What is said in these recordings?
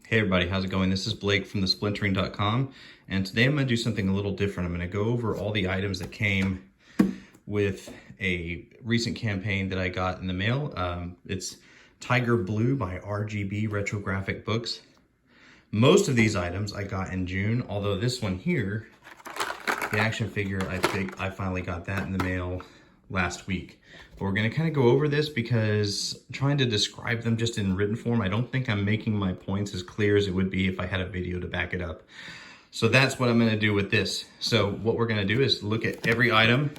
Hey everybody, how's it going? This is Blake from the Splintering.com, and today I'm going to do something a little different. I'm going to go over all the items that came with a recent campaign that I got in the mail. It's Tyger Blue by RGB Retrographic Books. Most of these items I got in June, although this one here, the action figure, I think I finally got that in the mail last week. But we're going to kind of go over this because trying to describe them just in written form, I don't think I'm making my points as clear as it would be if I had a video to back it up. So that's what I'm going to do with this. So what we're going to do is look at every item.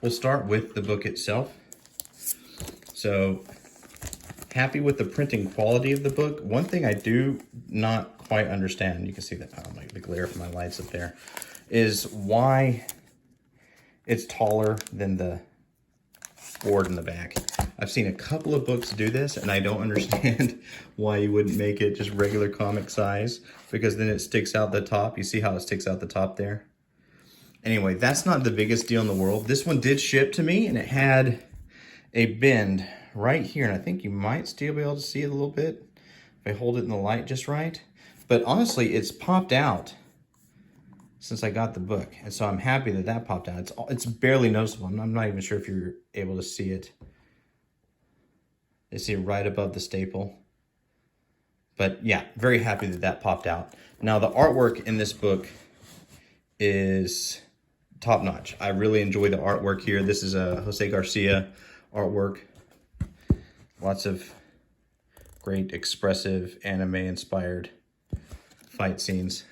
We'll start with the book itself. So happy with the printing quality of the book. One thing I do not quite understand, you can see that, oh my, the glare from my lights up there, is why it's taller than the board in the back. I've seen a couple of books do this, and I don't understand why you wouldn't make it just regular comic size, because then it sticks out the top. You see how it sticks out the top there? Anyway, that's not the biggest deal in the world. This one did ship to me, and it had a bend right here, and I think you might still be able to see it a little bit if I hold it in the light just right. But honestly, it's popped out since I got the book, and so I'm happy that that popped out. It's barely noticeable. I'm not even sure if you're able to see it. You see it right above the staple. But yeah, very happy that that popped out. Now the artwork in this book is top notch. I really enjoy the artwork here. This is a Jose Garcia artwork. Lots of great expressive anime inspired fight scenes.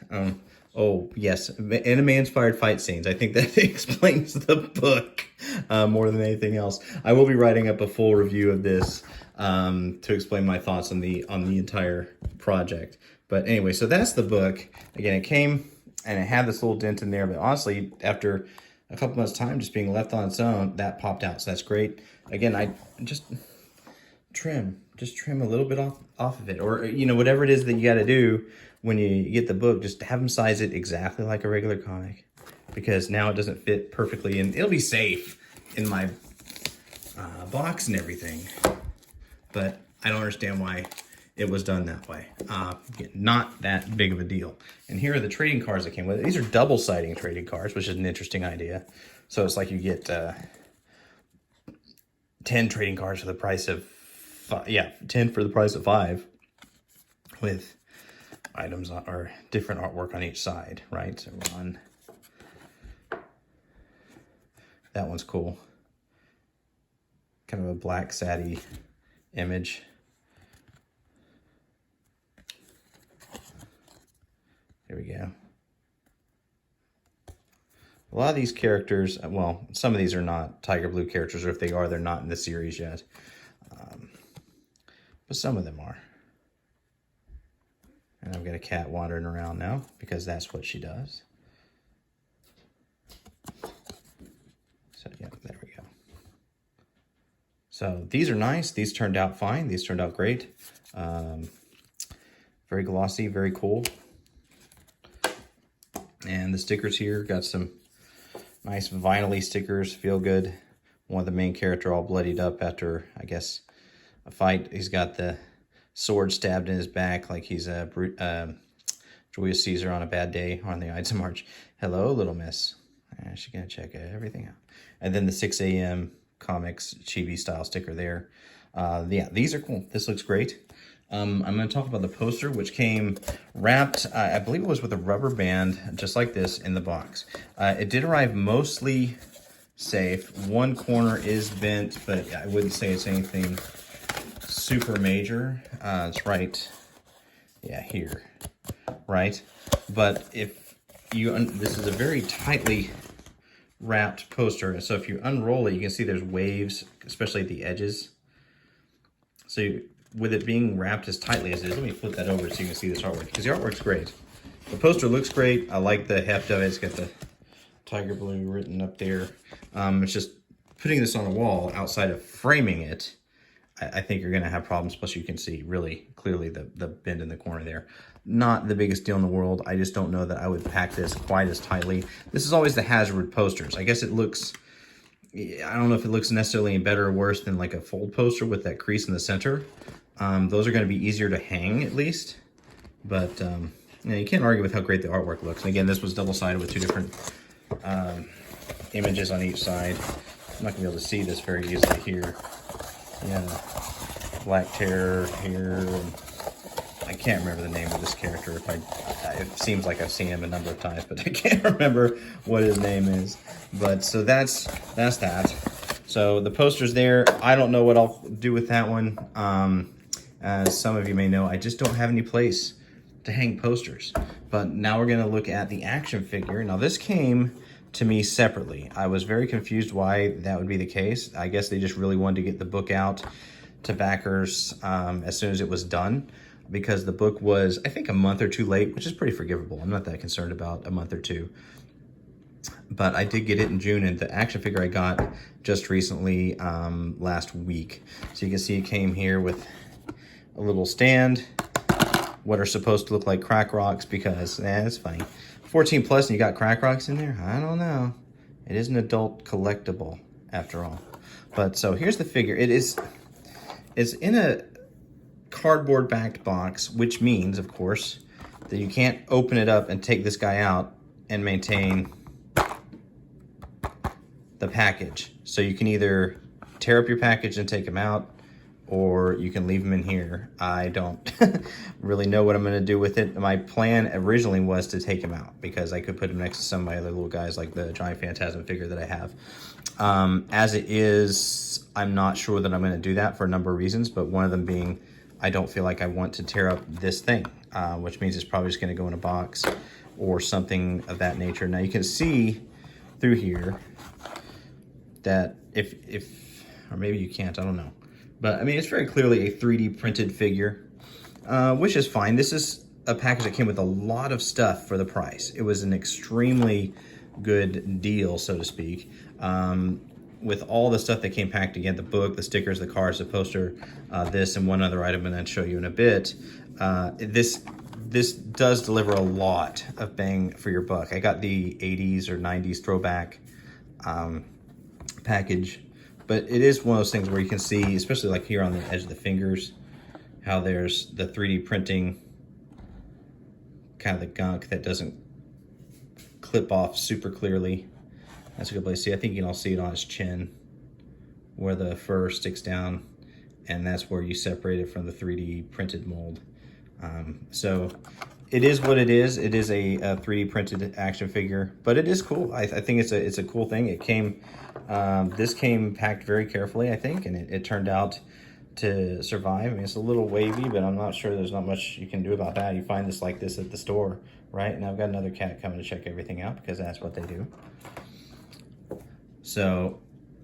Oh, yes, anime-inspired fight scenes. I think that explains the book more than anything else. I will be writing up a full review of this to explain my thoughts on the entire project. But anyway, so that's the book. Again, it came and it had this little dent in there, but honestly, after a couple months' time just being left on its own, that popped out, so that's great. Again, I just trim a little bit off of it, or you know, whatever it is that you got to do when you get the book, just have them size it exactly like a regular comic, because now it doesn't fit perfectly, and it'll be safe in my box and everything, but I don't understand why it was done that way. Not that big of a deal. And here are the trading cards that came with it. These are double-siding trading cards, which is an interesting idea. So it's like you get 10 trading cards for the price of 10 for the price of 5, with items or different artwork on each side, right? So that one's cool. Kind of a black satty image. There we go. A lot of these characters, well, some of these are not Tyger Blue characters, or if they are, they're not in the series yet. But some of them are. And I've got a cat wandering around now because that's what she does. So yeah, there we go. So these are nice. These turned out fine. These turned out great. Very glossy, very cool. And the stickers here got some nice vinyl-y stickers, feel good. One of the main character all bloodied up after, I guess, a fight. He's got the sword stabbed in his back like he's a Julius Caesar on a bad day on the Ides of March. Hello, little miss. She's gonna check everything out. And then the 6 a.m. Comics chibi style sticker there. Yeah, these are cool. This looks great. I'm going to talk about the poster, which came wrapped, I believe it was with a rubber band, just like this, in the box. It did arrive mostly safe. One corner is bent, but I wouldn't say it's anything super major. It's right, yeah, here, right? But if you, this is a very tightly wrapped poster, so if you unroll it, you can see there's waves, especially at the edges. So with it being wrapped as tightly as it is, let me flip that over so you can see this artwork, because the artwork's great. The poster looks great. I like the heft of it. It's got the Tyger Blue written up there. It's just putting this on a wall outside of framing it, I think you're going to have problems. Plus, you can see really clearly the bend in the corner there. Not the biggest deal in the world. I just don't know that I would pack this quite as tightly. This is always the hazard with posters. I guess it looks, I don't know if it looks necessarily better or worse than like a fold poster with that crease in the center. Those are going to be easier to hang, at least. But you know, you can't argue with how great the artwork looks. And again, this was double-sided with two different images on each side. I'm not gonna be able to see this very easily here. Yeah, Black Terror here. And I can't remember the name of this character. It seems like I've seen him a number of times, but I can't remember what his name is. But so that's that. So the poster's there. I don't know what I'll do with that one. As some of you may know, I just don't have any place to hang posters. But now we're gonna look at the action figure. Now this came to me separately. I was very confused why that would be the case. I guess they just really wanted to get the book out to backers as soon as it was done, because the book was, I think, a month or two late, which is pretty forgivable. I'm not that concerned about a month or two. But I did get it in June, and the action figure I got just recently last week. So you can see it came here with a little stand, what are supposed to look like crack rocks, because, it's funny. 14 plus and you got crack rocks in there? I don't know. It is an adult collectible, after all. But so here's the figure. It's in a cardboard backed box, which means, of course, that you can't open it up and take this guy out and maintain the package. So you can either tear up your package and take him out, or you can leave them in here. I don't really know what I'm gonna do with it. My plan originally was to take him out because I could put him next to some of my other little guys, like the Giant Phantasm figure that I have. As it is, I'm not sure that I'm gonna do that for a number of reasons, but one of them being, I don't feel like I want to tear up this thing, which means it's probably just gonna go in a box or something of that nature. Now you can see through here that or maybe you can't, I don't know. But I mean, it's very clearly a 3D printed figure, which is fine. This is a package that came with a lot of stuff for the price. It was an extremely good deal, so to speak. With all the stuff that came packed again, the book, the stickers, the cards, the poster, this and one other item, and I'll show you in a bit. This does deliver a lot of bang for your buck. I got the 80s or 90s throwback package. But it is one of those things where you can see, especially like here on the edge of the fingers, how there's the 3D printing, kind of the gunk that doesn't clip off super clearly. That's a good place to see. I think you can all see it on his chin, where the fur sticks down, and that's where you separate it from the 3D printed mold. So it is what it is. It is a 3D printed action figure, but it is cool. I think it's a cool thing. It came, this came packed very carefully, I think, and it turned out to survive. I mean, it's a little wavy, but I'm not sure there's not much you can do about that. You find this like this at the store, right? And I've got another cat coming to check everything out because that's what they do. So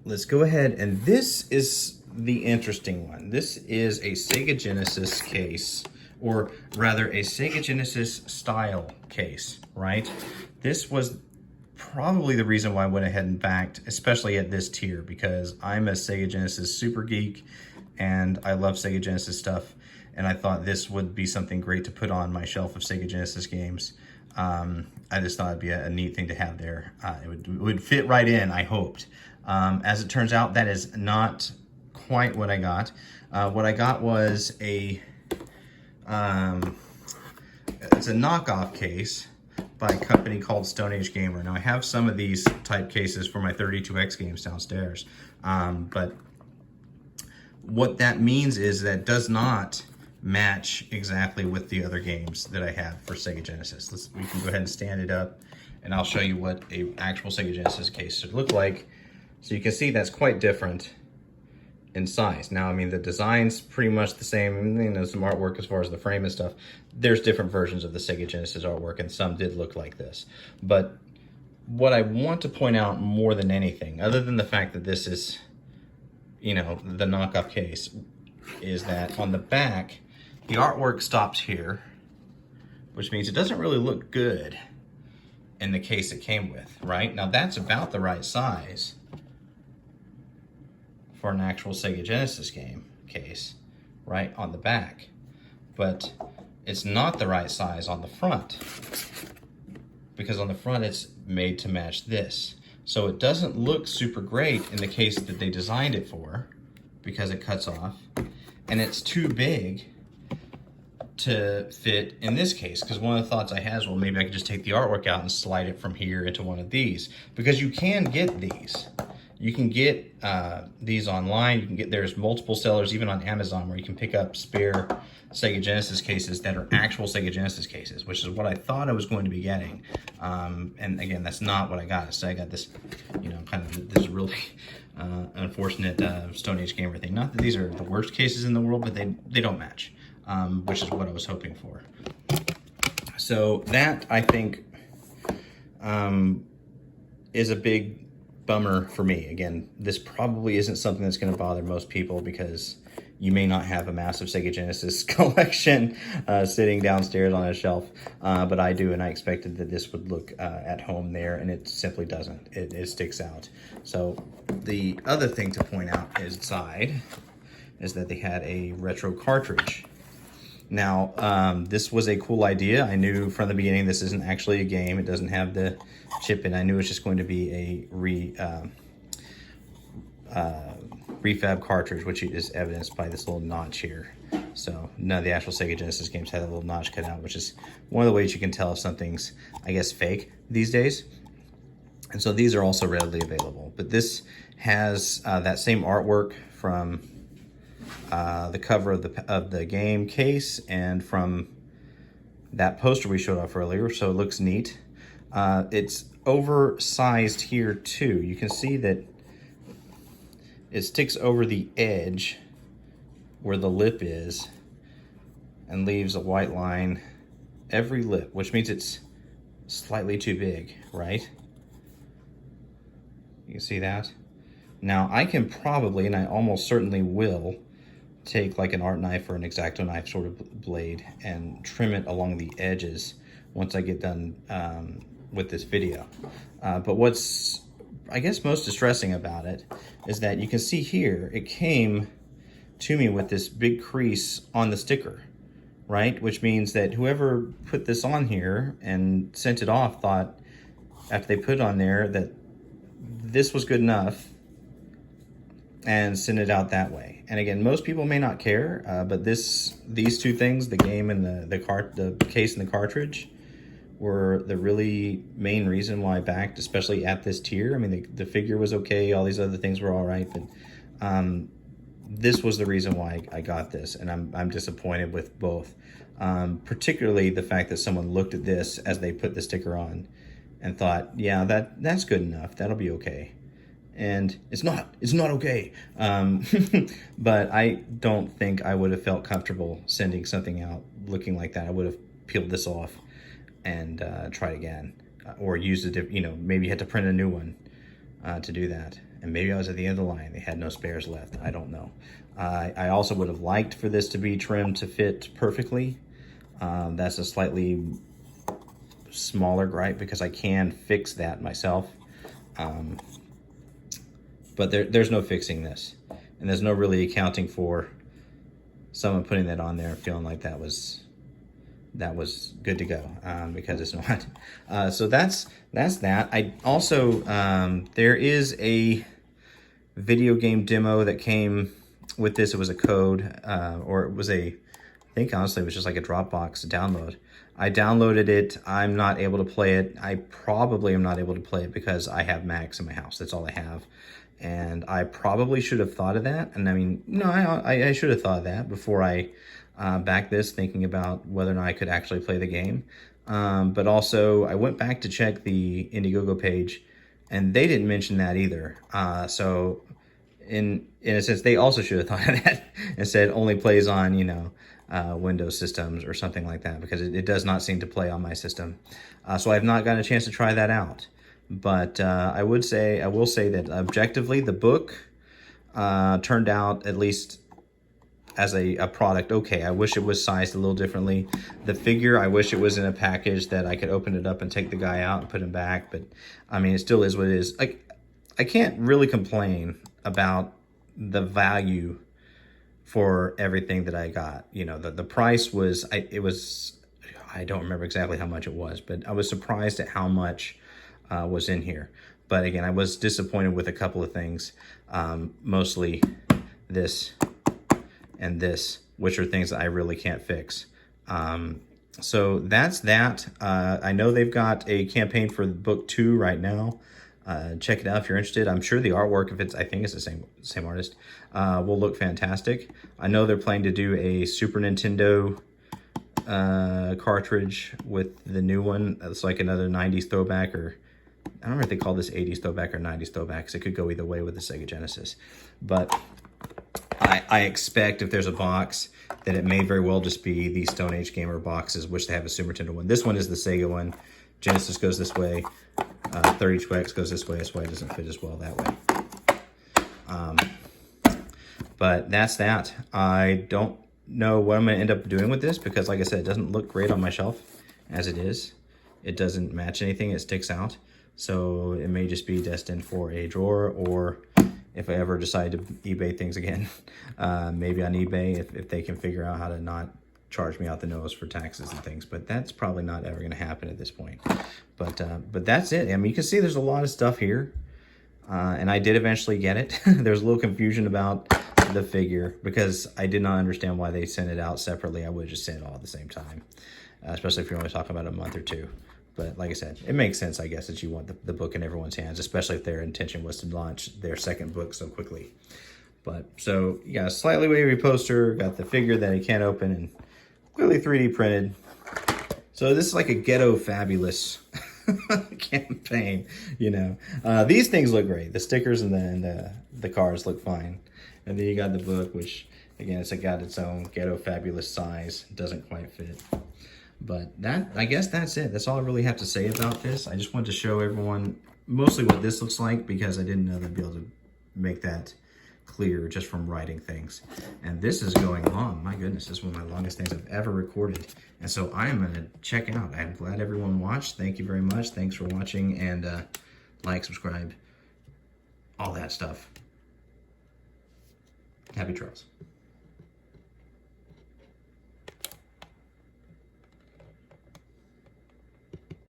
let's go ahead, and this is the interesting one. This is a Sega Genesis case, or rather a Sega Genesis style case, right? This was probably the reason why I went ahead and backed, especially at this tier, because I'm a Sega Genesis super geek and I love Sega Genesis stuff. And I thought this would be something great to put on my shelf of Sega Genesis games. I just thought it'd be a neat thing to have there. It would fit right in, I hoped. As it turns out, that is not quite what I got. What I got was it's a knockoff case by a company called Stone Age Gamer. Now I have some of these type cases for my 32X games downstairs, but what that means is that it does not match exactly with the other games that I have for Sega Genesis. We can go ahead and stand it up and I'll show you what a actual Sega Genesis case should look like. So you can see that's quite different in size. Now, I mean, the design's pretty much the same, you know, some artwork as far as the frame and stuff. There's different versions of the Sega Genesis artwork, and some did look like this. But what I want to point out more than anything, other than the fact that this is, you know, the knockoff case, is that on the back, the artwork stops here, which means it doesn't really look good in the case it came with, right? Now, that's about the right size for an actual Sega Genesis game case, right, on the back. But it's not the right size on the front, because on the front it's made to match this. So it doesn't look super great in the case that they designed it for, because it cuts off, and it's too big to fit in this case, because one of the thoughts I had is, well, maybe I could just take the artwork out and slide it from here into one of these, because you can get these. You can get these online. You can get, there's multiple sellers, even on Amazon, where you can pick up spare Sega Genesis cases that are actual Sega Genesis cases, which is what I thought I was going to be getting. And again, that's not what I got. So I got this, you know, kind of this really unfortunate Stone Age Gamer thing. Not that these are the worst cases in the world, but they don't match, which is what I was hoping for. So that, I think, is a big bummer for me. Again, this probably isn't something that's going to bother most people, because you may not have a massive Sega Genesis collection sitting downstairs on a shelf, but I do, and I expected that this would look at home there, and it simply doesn't. It sticks out. So the other thing to point out inside is that they had a retro cartridge. Now, this was a cool idea. I knew from the beginning this isn't actually a game. It doesn't have the chip in. I knew it was just going to be a refab cartridge, which is evidenced by this little notch here. So none of the actual Sega Genesis games had a little notch cut out, which is one of the ways you can tell if something's, I guess, fake these days. And so these are also readily available. But this has that same artwork from the cover of the game case and from that poster we showed off earlier, so it looks neat. It's oversized here too. You can see that it sticks over the edge where the lip is and leaves a white line every lip, which means it's slightly too big, right? You can see that? Now I can probably, and I almost certainly will, take like an art knife or an X-Acto knife sort of blade and trim it along the edges once I get done with this video. But what's, I guess, most distressing about it is that you can see here, it came to me with this big crease on the sticker, right? Which means that whoever put this on here and sent it off thought, after they put it on there, that this was good enough and send it out that way. And again, most people may not care, but these two things, the game and the case and the cartridge, were the really main reason why I backed, especially at this tier. I mean, the figure was okay, all these other things were all right, but this was the reason why I got this, and I'm disappointed with both. Particularly the fact that someone looked at this as they put the sticker on and thought, yeah, that's good enough, that'll be okay. And it's not okay. But I don't think I would have felt comfortable sending something out looking like that. I would have peeled this off and tried again, or used a different, you know, maybe had to print a new one to do that. And maybe I was at the end of the line, they had no spares left, I don't know. I also would have liked for this to be trimmed to fit perfectly. That's a slightly smaller gripe, because I can fix that myself. But there's no fixing this, and there's no really accounting for someone putting that on there and feeling like that was good to go, because it's not. So that's that. I also, there is a video game demo that came with this. It was a code, or it was I think honestly it was just like a Dropbox download. I downloaded it. I'm not able to play it. I probably am not able to play it because I have Macs in my house. That's all I have. And I probably should have thought of that. And I mean, no, I should have thought of that before I backed this, thinking about whether or not I could actually play the game. But also, I went back to check the Indiegogo page, and they didn't mention that either. So in a sense, they also should have thought of that and said only plays on, you know, Windows systems or something like that, because it does not seem to play on my system. So I have not gotten a chance to try that out. But I will say that objectively, the book turned out, at least as a product, okay. I wish it was sized a little differently. The figure, I wish it was in a package that I could open it up and take the guy out and put him back. But I mean, it still is what it is. I can't really complain about the value for everything that I got. You know, the price was, I don't remember exactly how much it was, but I was surprised at how much was in here. But again, I was disappointed with a couple of things, mostly this and this, which are things that I really can't fix. So that's that. I know they've got a campaign for book 2 right now. Check it out if you're interested. I'm sure the artwork, I think it's the same artist, will look fantastic. I know they're planning to do a Super Nintendo cartridge with the new one. It's like another 90s throwback, or I don't know if they call this 80s throwback or 90s throwback, because it could go either way with the Sega Genesis. But I expect if there's a box, that it may very well just be the Stone Age Gamer boxes, which they have a Super Nintendo one. This one is the Sega one. Genesis goes this way. 32X goes this way. That's why it doesn't fit as well that way. But that's that. I don't know what I'm going to end up doing with this, because like I said, it doesn't look great on my shelf as it is. It doesn't match anything. It sticks out. So it may just be destined for a drawer, or if I ever decide to eBay things again, maybe on eBay, if they can figure out how to not charge me out the nose for taxes and things. But that's probably not ever going to happen at this point. But that's it. I mean, you can see there's a lot of stuff here. And I did eventually get it. There's a little confusion about the figure, because I did not understand why they sent it out separately. I would have just sent it all at the same time, especially if you're only talking about a month or two. But like I said, it makes sense, I guess, that you want the book in everyone's hands, especially if their intention was to launch their second book so quickly. But so you got a slightly wavy poster, got the figure that you can't open, and clearly 3D printed. So this is like a Ghetto fabulous campaign, you know. These things look great. The stickers and the cards look fine. And then you got the book, which again, it's got its own Ghetto fabulous size. It doesn't quite fit. But I guess that's it. That's all I really have to say about this. I just wanted to show everyone mostly what this looks like, because I didn't know they'd be able to make that clear just from writing things. And this is going long. My goodness, this is one of my longest things I've ever recorded. And so I am going to check out. I'm glad everyone watched. Thank you very much. Thanks for watching, and like, subscribe, all that stuff. Happy trails.